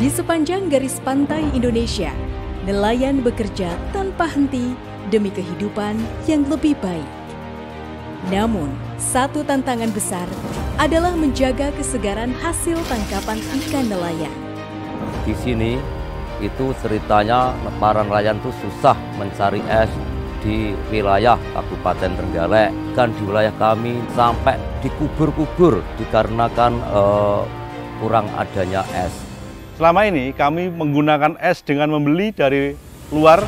Di sepanjang garis pantai Indonesia, nelayan bekerja tanpa henti demi kehidupan yang lebih baik. Namun, satu tantangan besar adalah menjaga kesegaran hasil tangkapan ikan nelayan. Di sini itu ceritanya para nelayan tuh susah mencari es di wilayah Kabupaten Trenggalek, kan di wilayah kami sampai dikubur-kubur dikarenakan kurang adanya es. Selama ini kami menggunakan es dengan membeli dari luar,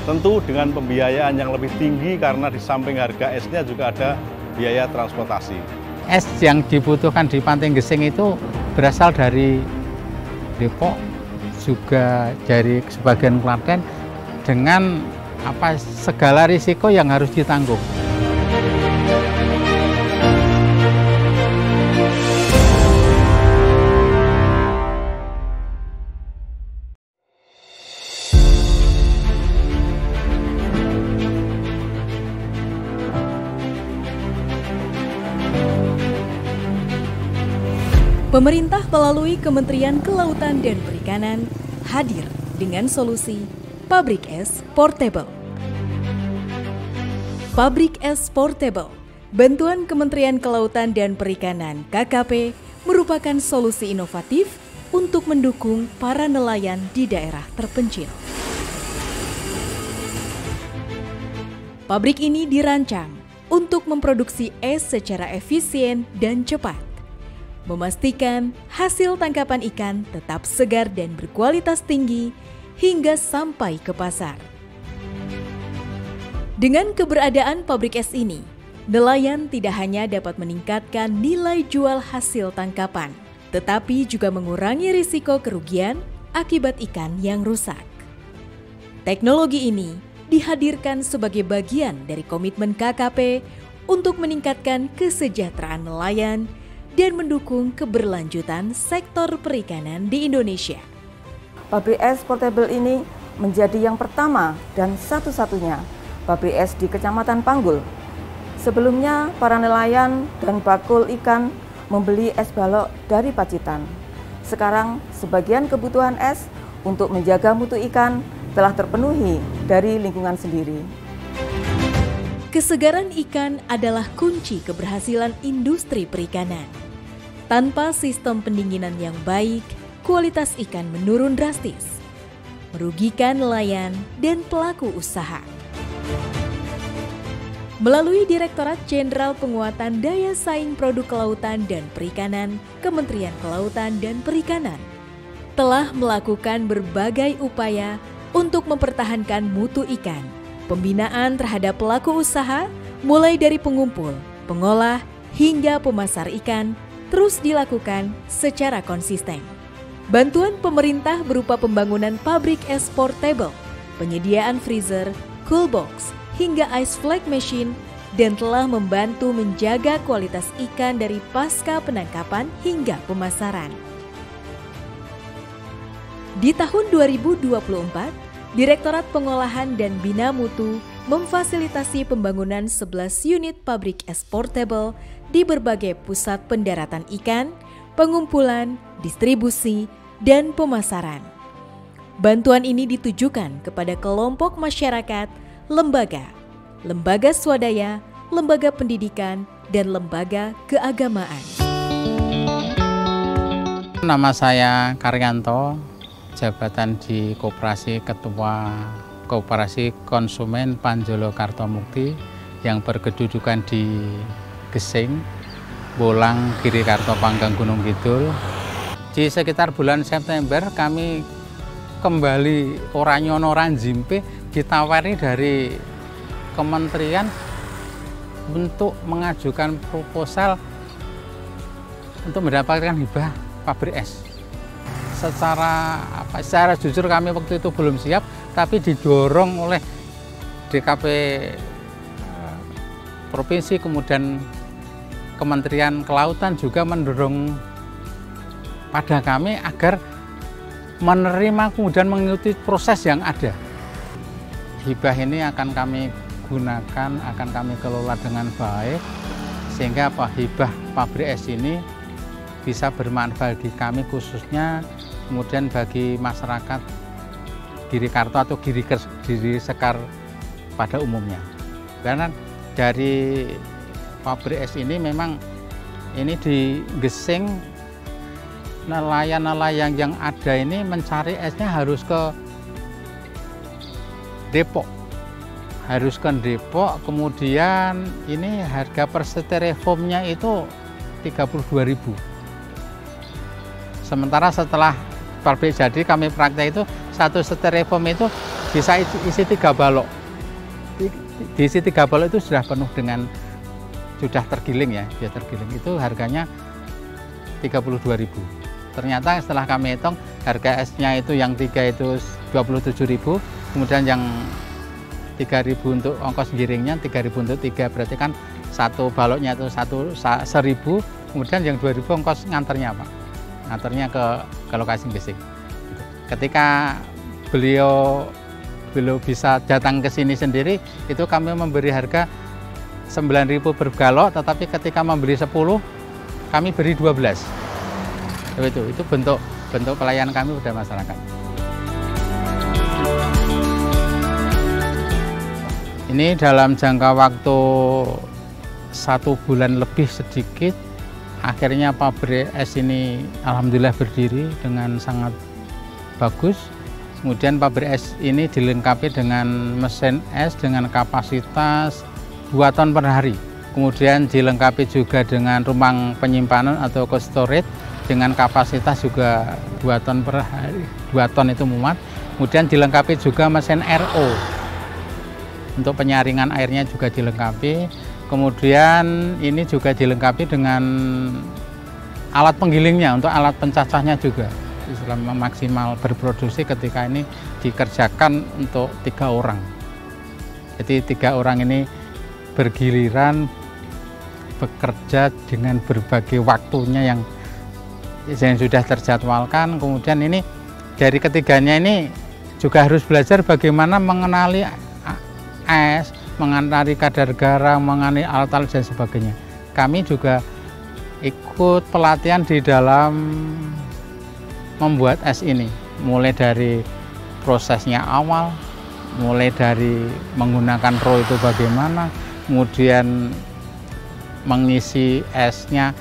tentu dengan pembiayaan yang lebih tinggi karena di samping harga esnya juga ada biaya transportasi. Es yang dibutuhkan di Pantai Gesing itu berasal dari Depok, juga dari sebagian Klaten, dengan segala risiko yang harus ditanggung. Pemerintah melalui Kementerian Kelautan dan Perikanan hadir dengan solusi Pabrik Es Portable. Pabrik Es Portable, bantuan Kementerian Kelautan dan Perikanan KKP, merupakan solusi inovatif untuk mendukung para nelayan di daerah terpencil. Pabrik ini dirancang untuk memproduksi es secara efisien dan cepat, memastikan hasil tangkapan ikan tetap segar dan berkualitas tinggi hingga sampai ke pasar. Dengan keberadaan pabrik es ini, nelayan tidak hanya dapat meningkatkan nilai jual hasil tangkapan, tetapi juga mengurangi risiko kerugian akibat ikan yang rusak. Teknologi ini dihadirkan sebagai bagian dari komitmen KKP untuk meningkatkan kesejahteraan nelayan dan mendukung keberlanjutan sektor perikanan di Indonesia. Pabrik es portable ini menjadi yang pertama dan satu-satunya pabrik es di Kecamatan Panggul. Sebelumnya, para nelayan dan bakul ikan membeli es balok dari Pacitan. Sekarang, sebagian kebutuhan es untuk menjaga mutu ikan telah terpenuhi dari lingkungan sendiri. Kesegaran ikan adalah kunci keberhasilan industri perikanan. Tanpa sistem pendinginan yang baik, kualitas ikan menurun drastis, merugikan nelayan dan pelaku usaha. Melalui Direktorat Jenderal Penguatan Daya Saing Produk Kelautan dan Perikanan, Kementerian Kelautan dan Perikanan telah melakukan berbagai upaya untuk mempertahankan mutu ikan. Pembinaan terhadap pelaku usaha, mulai dari pengumpul, pengolah, hingga pemasar ikan, terus dilakukan secara konsisten. Bantuan pemerintah berupa pembangunan pabrik es portable, penyediaan freezer, cool box, hingga ice flag machine, dan telah membantu menjaga kualitas ikan dari pasca penangkapan hingga pemasaran. Di tahun 2024, Direktorat Pengolahan dan Bina Mutu memfasilitasi pembangunan 11 unit pabrik es portable di berbagai pusat pendaratan ikan, pengumpulan, distribusi, dan pemasaran. Bantuan ini ditujukan kepada kelompok masyarakat, lembaga, lembaga swadaya, lembaga pendidikan, dan lembaga keagamaan. Nama saya Karyanto, jabatan di Koperasi Ketua Koperasi Konsumen Panjolo Kartomukti yang berkedudukan di Gesing, Bolang, Giri Karto Panggang Gunung Kidul. Di sekitar bulan September kami kembali Oranyono Ranjimpe ditawari dari kementerian untuk mengajukan proposal untuk mendapatkan hibah pabrik es. Secara jujur kami waktu itu belum siap, tapi didorong oleh DKP Provinsi, kemudian Kementerian Kelautan juga mendorong pada kami agar menerima kemudian mengikuti proses yang ada. Hibah ini akan kami gunakan, akan kami kelola dengan baik, sehingga hibah pabrik es ini bisa bermanfaat bagi kami, khususnya kemudian bagi masyarakat Giri Karto atau Giri Sekar pada umumnya. Karena dari pabrik es ini memang ini di Gesing, nelayan-nelayan yang ada ini mencari esnya harus ke Depok. Kemudian ini harga per styrofoamnya itu 32.000. Sementara setelah pabrik jadi kami praktek itu satu styrofoam itu bisa isi 3 balok. Diisi 3 balok itu sudah penuh dengan, sudah tergiling ya, dia tergiling. Itu harganya 32.000. Ternyata setelah kami hitung harga esnya itu yang 3 itu 27.000, kemudian yang 3.000 untuk ongkos giringnya, 3.000 untuk 3, berarti kan satu baloknya itu 1.000, kemudian yang 2.000 ongkos nganternya Pak, nganternya ke lokasi Gesing. Ketika beliau bisa datang ke sini sendiri, itu kami memberi harga 9.000 per galok, tetapi ketika membeli 10, kami beri 12. Itu bentuk pelayanan kami pada masyarakat. Ini dalam jangka waktu 1 bulan lebih sedikit, akhirnya pabrik es ini alhamdulillah berdiri dengan sangat bagus. Kemudian pabrik es ini dilengkapi dengan mesin es dengan kapasitas 2 ton per hari. Kemudian dilengkapi juga dengan ruang penyimpanan atau cold storage dengan kapasitas juga 2 ton per hari. 2 ton itu muat. Kemudian dilengkapi juga mesin RO. Untuk penyaringan airnya juga dilengkapi. Kemudian ini juga dilengkapi dengan alat penggilingnya, untuk alat pencacahnya juga. Selama maksimal berproduksi ketika ini dikerjakan untuk 3 orang. Jadi 3 orang ini bergiliran bekerja dengan berbagai waktunya yang sudah terjadwalkan. Kemudian ini dari ketiganya ini juga harus belajar bagaimana mengenali es, mengenali kadar garam, mengenali alat-alat dan sebagainya. Kami juga ikut pelatihan di dalam membuat es ini, mulai dari prosesnya awal, mulai dari menggunakan roll itu bagaimana, kemudian mengisi esnya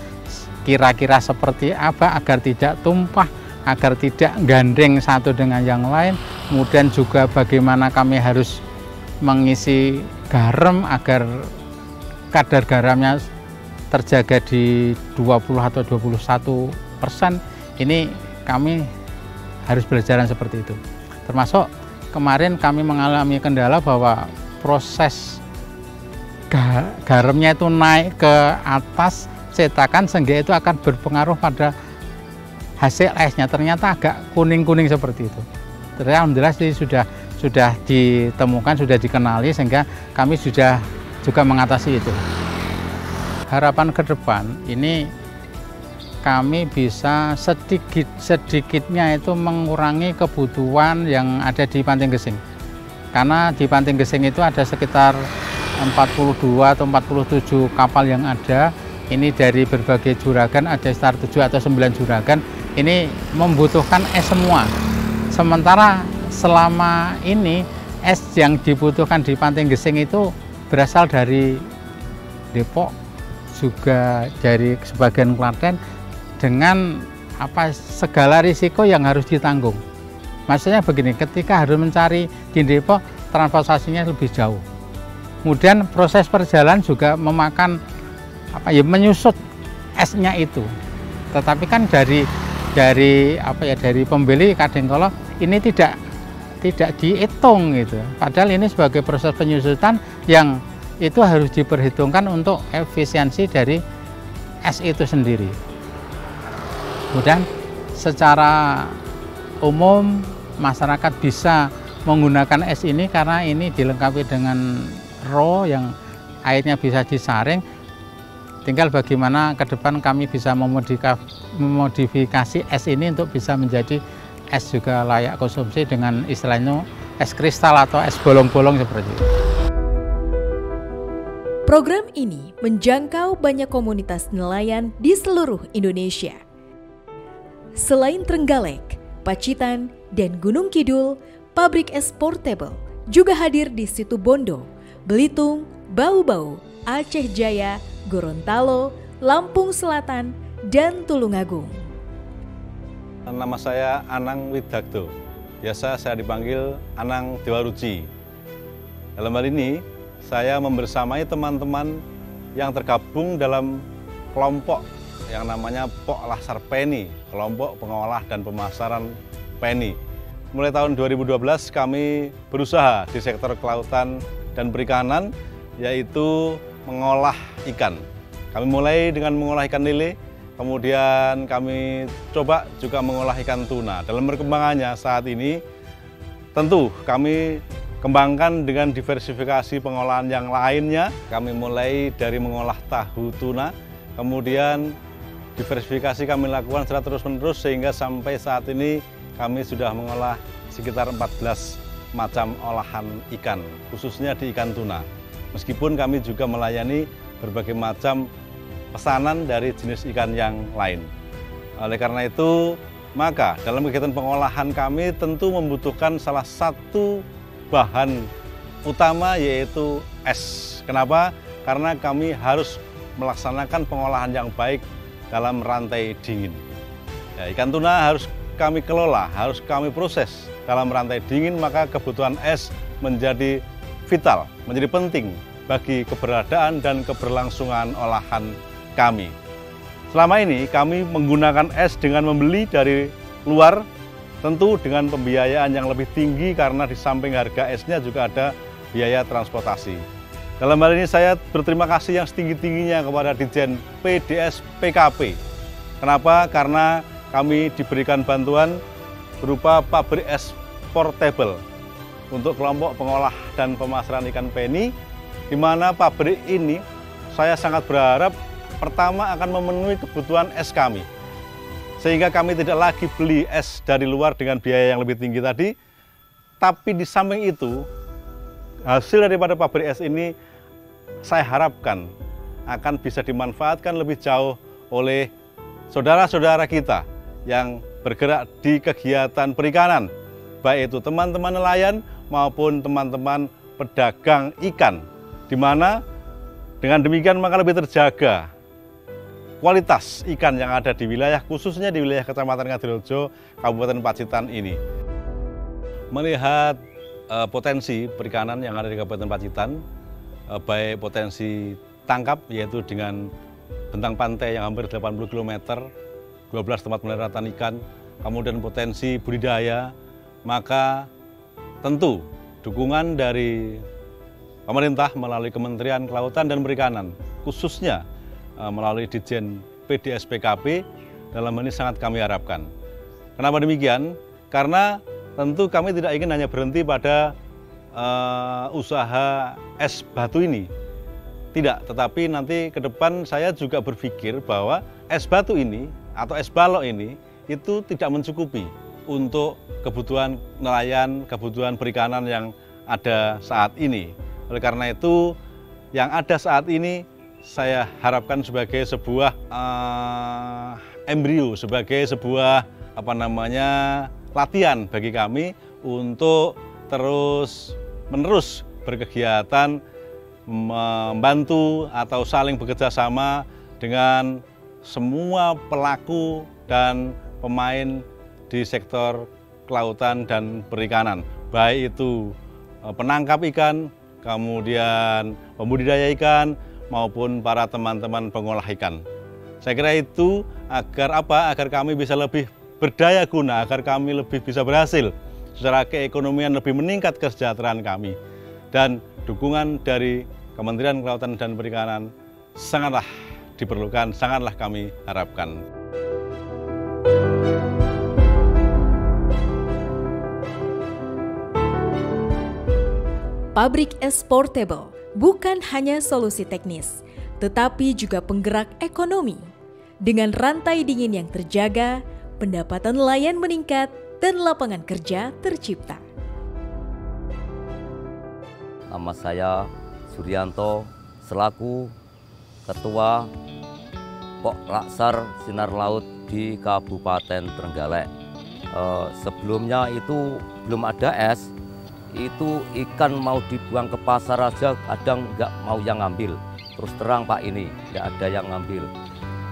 kira-kira seperti apa agar tidak tumpah, agar tidak gandeng satu dengan yang lain. Kemudian juga bagaimana kami harus mengisi garam agar kadar garamnya terjaga di 20 atau 21%. Ini kami harus belajar seperti itu. Termasuk kemarin kami mengalami kendala bahwa proses garamnya itu naik ke atas cetakan sehingga itu akan berpengaruh pada hasil esnya. Ternyata agak kuning-kuning seperti itu. Alhamdulillah sudah ditemukan, sudah dikenali sehingga kami sudah juga mengatasi itu. Harapan ke depan ini kami bisa sedikitnya itu mengurangi kebutuhan yang ada di Panting Gesing. Karena di Panting Gesing itu ada sekitar 42 atau 47 kapal yang ada. Ini dari berbagai juragan, ada sekitar 7 atau 9 juragan. Ini membutuhkan es semua. Sementara selama ini es yang dibutuhkan di Panting Gesing itu berasal dari Depok, juga dari sebagian Klaten, dengan segala risiko yang harus ditanggung. Maksudnya begini, ketika harus mencari di Depok, transportasinya lebih jauh. Kemudian proses perjalanan juga memakan menyusut esnya itu. Tetapi kan dari pembeli kadangkala ini tidak dihitung gitu. Padahal ini sebagai proses penyusutan yang itu harus diperhitungkan untuk efisiensi dari es itu sendiri. Kemudian secara umum masyarakat bisa menggunakan es ini karena ini dilengkapi dengan roll yang airnya bisa disaring. Tinggal bagaimana ke depan kami bisa memodifikasi es ini untuk bisa menjadi es juga layak konsumsi dengan istilahnya es kristal atau es bolong-bolong seperti itu. Program ini menjangkau banyak komunitas nelayan di seluruh Indonesia. Selain Trenggalek, Pacitan, dan Gunung Kidul, pabrik es portable juga hadir di Situbondo, Belitung, Bau-Bau, Aceh Jaya, Gorontalo, Lampung Selatan, dan Tulungagung. Nama saya Anang Widagdo, biasa saya dipanggil Anang Dewa Ruci. Dalam hal ini, saya membersamai teman-teman yang tergabung dalam kelompok yang namanya Pok Lasar Peni, kelompok pengolah dan pemasaran peni. Mulai tahun 2012 kami berusaha di sektor kelautan dan perikanan, yaitu mengolah ikan. Kami mulai dengan mengolah ikan lele, kemudian kami coba juga mengolah ikan tuna. Dalam perkembangannya saat ini, tentu kami kembangkan dengan diversifikasi pengolahan yang lainnya. Kami mulai dari mengolah tahu tuna, kemudian diversifikasi kami lakukan secara terus-menerus sehingga sampai saat ini kami sudah mengolah sekitar 14 macam olahan ikan, khususnya di ikan tuna. Meskipun kami juga melayani berbagai macam pesanan dari jenis ikan yang lain. Oleh karena itu, maka dalam kegiatan pengolahan kami tentu membutuhkan salah satu bahan utama, yaitu es. Kenapa? Karena kami harus melaksanakan pengolahan yang baik dalam rantai dingin. Ya, ikan tuna harus kami kelola, harus kami proses dalam rantai dingin, maka kebutuhan es menjadi vital, menjadi penting bagi keberadaan dan keberlangsungan olahan kami. Selama ini kami menggunakan es dengan membeli dari luar, tentu dengan pembiayaan yang lebih tinggi karena di samping harga esnya juga ada biaya transportasi. Dalam hal ini saya berterima kasih yang setinggi-tingginya kepada Ditjen PDS PKP. Kenapa? Karena kami diberikan bantuan berupa pabrik es portable untuk kelompok pengolah dan pemasaran ikan peni, di mana pabrik ini saya sangat berharap pertama akan memenuhi kebutuhan es kami. Sehingga kami tidak lagi beli es dari luar dengan biaya yang lebih tinggi tadi, tapi di samping itu, hasil daripada pabrik es ini saya harapkan akan bisa dimanfaatkan lebih jauh oleh saudara-saudara kita yang bergerak di kegiatan perikanan, baik itu teman-teman nelayan maupun teman-teman pedagang ikan, di mana dengan demikian maka lebih terjaga kualitas ikan yang ada di wilayah, khususnya di wilayah Kecamatan Ngadirejo, Kabupaten Pacitan ini. Melihat potensi perikanan yang ada di Kabupaten Pacitan, baik potensi tangkap, yaitu dengan bentang pantai yang hampir 80 km, 12 tempat penyelarapan ikan, kemudian potensi budidaya, maka tentu dukungan dari pemerintah melalui Kementerian Kelautan dan Perikanan, khususnya melalui Ditjen PDS PKP, dalam hal ini sangat kami harapkan. Kenapa demikian? Karena tentu kami tidak ingin hanya berhenti pada usaha es batu ini. Tidak, tetapi nanti ke depan saya juga berpikir bahwa es batu ini atau es balok ini itu tidak mencukupi untuk kebutuhan nelayan, kebutuhan perikanan yang ada saat ini. Oleh karena itu, yang ada saat ini saya harapkan sebagai sebuah embrio, sebagai sebuah latihan bagi kami untuk terus-menerus berkegiatan, membantu atau saling bekerja sama dengan semua pelaku dan pemain di sektor kelautan dan perikanan, baik itu penangkap ikan, kemudian pembudidaya ikan, maupun para teman-teman pengolah ikan. Saya kira itu agar kami bisa lebih berdaya guna, agar kami lebih bisa berhasil secara keekonomian, lebih meningkat kesejahteraan kami. Dan dukungan dari Kementerian Kelautan dan Perikanan sangatlah diperlukan, sangatlah kami harapkan. Pabrik es portable bukan hanya solusi teknis, tetapi juga penggerak ekonomi. Dengan rantai dingin yang terjaga, pendapatan nelayan meningkat dan lapangan kerja tercipta. Nama saya Suryanto, selaku Ketua Pok Lasar Sinar Laut di Kabupaten Trenggalek. Sebelumnya itu belum ada es, itu ikan mau dibuang ke pasar aja kadang nggak mau yang ngambil. Terus terang Pak, ini nggak ada yang ngambil.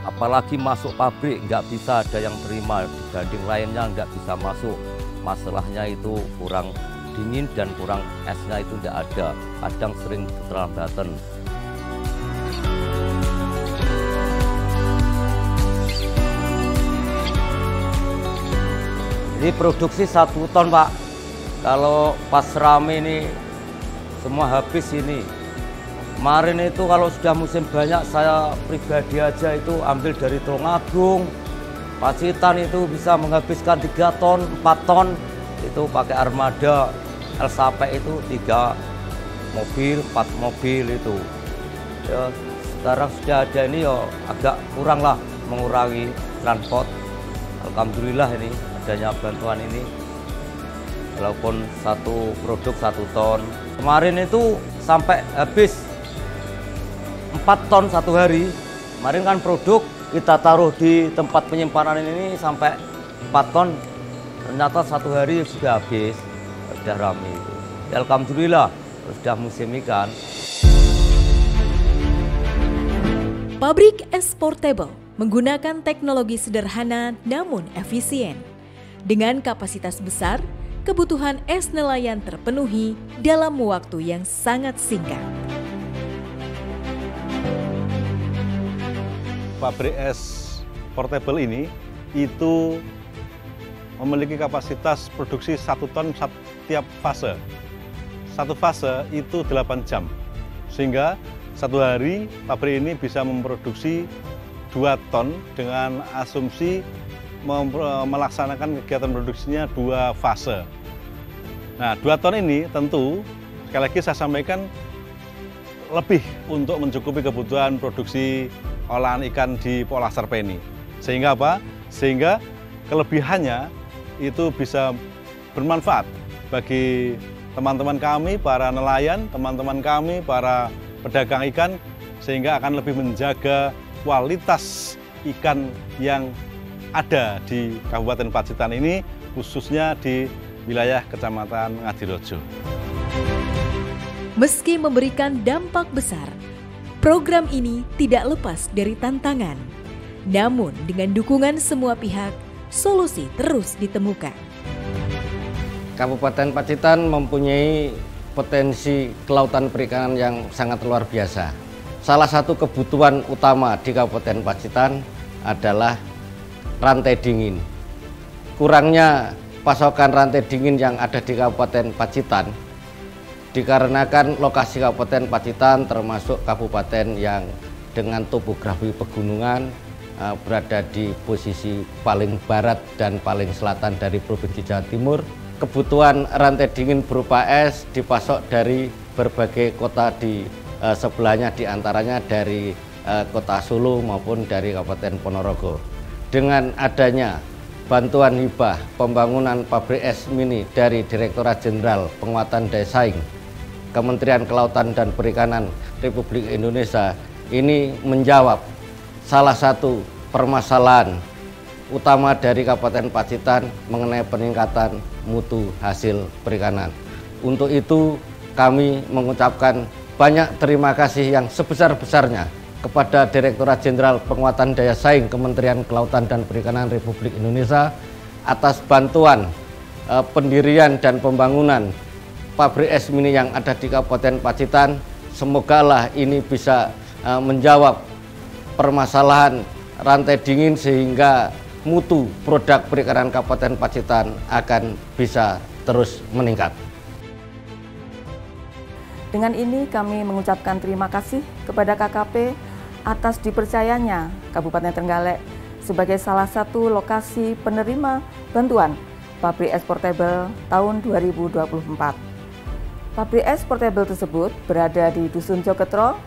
Apalagi masuk pabrik nggak bisa ada yang terima, dibanding lainnya nggak bisa masuk. Masalahnya itu kurang dingin dan kurang esnya itu nggak ada, kadang sering keterlambatan. Ini produksi 1 ton Pak. Kalau pas rame ini semua habis ini. Kemarin itu kalau sudah musim banyak, saya pribadi aja itu ambil dari Tulungagung, Pacitan itu bisa menghabiskan 3 ton, 4 ton. Itu pakai armada El Sape itu 3 mobil, 4 mobil itu. Ya, sekarang sudah ada ini ya agak kurang lah, mengurangi transport. Alhamdulillah ini adanya bantuan ini. Walaupun satu produk 1 ton. Kemarin itu sampai habis 4 ton 1 hari. Kemarin kan produk kita taruh di tempat penyimpanan ini sampai 4 ton. Ternyata 1 hari sudah habis, sudah ramai itu. Ya, alhamdulillah sudah musim ikan. Pabrik es portable menggunakan teknologi sederhana namun efisien. Dengan kapasitas besar, kebutuhan es nelayan terpenuhi dalam waktu yang sangat singkat. Pabrik es portable ini itu memiliki kapasitas produksi 1 ton setiap fase. 1 fase itu 8 jam. Sehingga 1 hari pabrik ini bisa memproduksi 2 ton dengan asumsi melaksanakan kegiatan produksinya 2 fase. Nah, 2 ton ini tentu, sekali lagi saya sampaikan, lebih untuk mencukupi kebutuhan produksi olahan ikan di Pola Sarpeni. Sehingga apa? Sehingga kelebihannya itu bisa bermanfaat bagi teman-teman kami, para nelayan, teman-teman kami, para pedagang ikan, sehingga akan lebih menjaga kualitas ikan yang ada di Kabupaten Pacitan ini, khususnya di wilayah Kecamatan Ngadirojo. Meski memberikan dampak besar, program ini tidak lepas dari tantangan. Namun dengan dukungan semua pihak, solusi terus ditemukan. Kabupaten Pacitan mempunyai potensi kelautan perikanan yang sangat luar biasa. Salah satu kebutuhan utama di Kabupaten Pacitan adalah rantai dingin. Kurangnya pasokan rantai dingin yang ada di Kabupaten Pacitan dikarenakan lokasi Kabupaten Pacitan termasuk kabupaten yang dengan topografi pegunungan, berada di posisi paling barat dan paling selatan dari Provinsi Jawa Timur. Kebutuhan rantai dingin berupa es dipasok dari berbagai kota di sebelahnya, diantaranya dari kota Solo maupun dari Kabupaten Ponorogo. Dengan adanya bantuan hibah pembangunan pabrik es mini dari Direktorat Jenderal Penguatan Daya Saing Kementerian Kelautan dan Perikanan Republik Indonesia, ini menjawab salah satu permasalahan utama dari Kabupaten Pacitan mengenai peningkatan mutu hasil perikanan. Untuk itu kami mengucapkan banyak terima kasih yang sebesar-besarnya kepada Direktorat Jenderal Penguatan Daya Saing Kementerian Kelautan dan Perikanan Republik Indonesia atas bantuan pendirian dan pembangunan pabrik es mini yang ada di Kabupaten Pacitan. Semogalah ini bisa menjawab permasalahan rantai dingin sehingga mutu produk perikanan Kabupaten Pacitan akan bisa terus meningkat. Dengan ini kami mengucapkan terima kasih kepada KKP atas dipercayanya Kabupaten Trenggalek sebagai salah satu lokasi penerima bantuan pabrik es portable tahun 2024. Pabrik es portable tersebut berada di Dusun Joketro,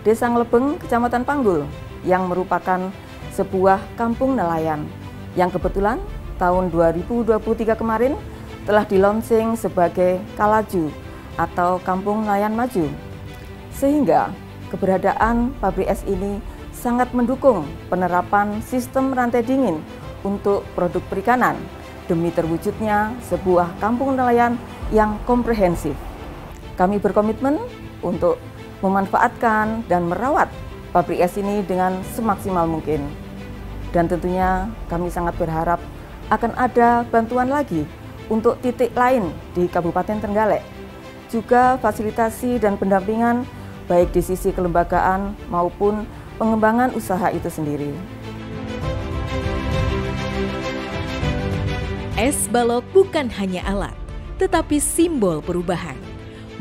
Desa Nglebeng, Kecamatan Panggul, yang merupakan sebuah kampung nelayan yang kebetulan tahun 2023 kemarin telah dilonsing sebagai Kalaju atau Kampung Nelayan Maju. Sehingga keberadaan pabrik es ini sangat mendukung penerapan sistem rantai dingin untuk produk perikanan demi terwujudnya sebuah kampung nelayan yang komprehensif. Kami berkomitmen untuk memanfaatkan dan merawat pabrik es ini dengan semaksimal mungkin. Dan tentunya kami sangat berharap akan ada bantuan lagi untuk titik lain di Kabupaten Trenggalek. Juga fasilitasi dan pendampingan baik di sisi kelembagaan maupun pengembangan usaha itu sendiri. Es balok bukan hanya alat, tetapi simbol perubahan.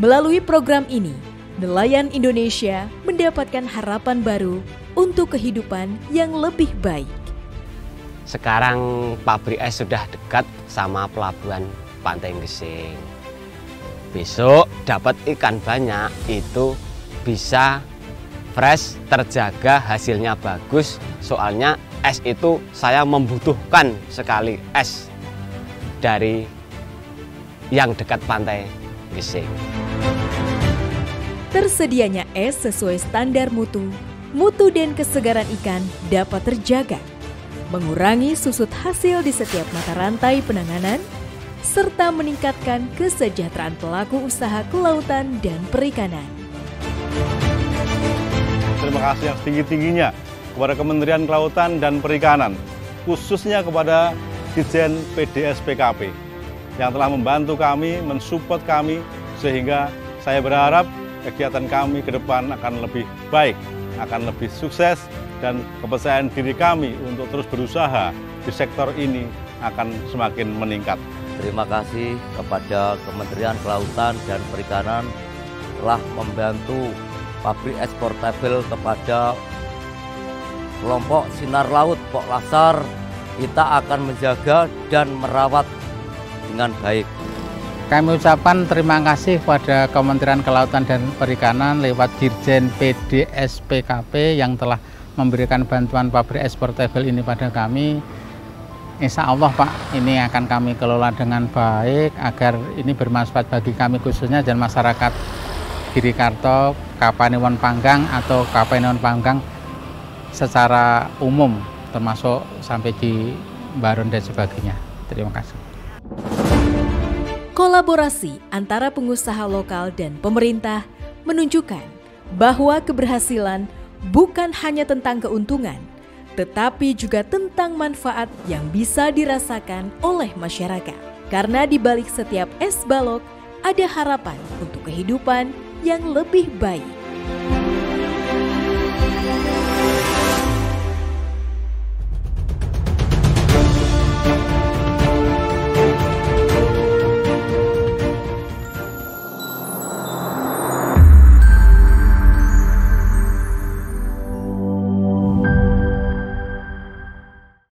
Melalui program ini, nelayan Indonesia mendapatkan harapan baru untuk kehidupan yang lebih baik. Sekarang pabrik es sudah dekat sama pelabuhan Pantai Gesing. Besok dapat ikan banyak, itu bisa fresh, terjaga, hasilnya bagus. Soalnya es itu saya membutuhkan sekali es dari yang dekat Pantai Gesing. Tersedianya es sesuai standar mutu dan kesegaran ikan dapat terjaga, mengurangi susut hasil di setiap mata rantai penanganan, serta meningkatkan kesejahteraan pelaku usaha kelautan dan perikanan. Terima kasih yang setinggi-tingginya kepada Kementerian Kelautan dan Perikanan, khususnya kepada Ditjen PDS-PKP yang telah membantu kami, mensupport kami, sehingga saya berharap kegiatan kami ke depan akan lebih baik, akan lebih sukses, dan kepercayaan diri kami untuk terus berusaha di sektor ini akan semakin meningkat. Terima kasih kepada Kementerian Kelautan dan Perikanan telah membantu pabrik es portable kepada kelompok Sinar Laut Pok Lasar. Kita akan menjaga dan merawat dengan baik. Kami ucapkan terima kasih kepada Kementerian Kelautan dan Perikanan lewat Dirjen PDS-PKP yang telah memberikan bantuan pabrik es portable ini pada kami. Insya Allah Pak, ini akan kami kelola dengan baik agar ini bermanfaat bagi kami khususnya dan masyarakat Girikarto, Kapanewon Panggang atau Kapanewon Panggang secara umum, termasuk sampai di Baron dan sebagainya. Terima kasih. Kolaborasi antara pengusaha lokal dan pemerintah menunjukkan bahwa keberhasilan bukan hanya tentang keuntungan, tetapi juga tentang manfaat yang bisa dirasakan oleh masyarakat. Karena di balik setiap es balok ada harapan untuk kehidupan yang lebih baik.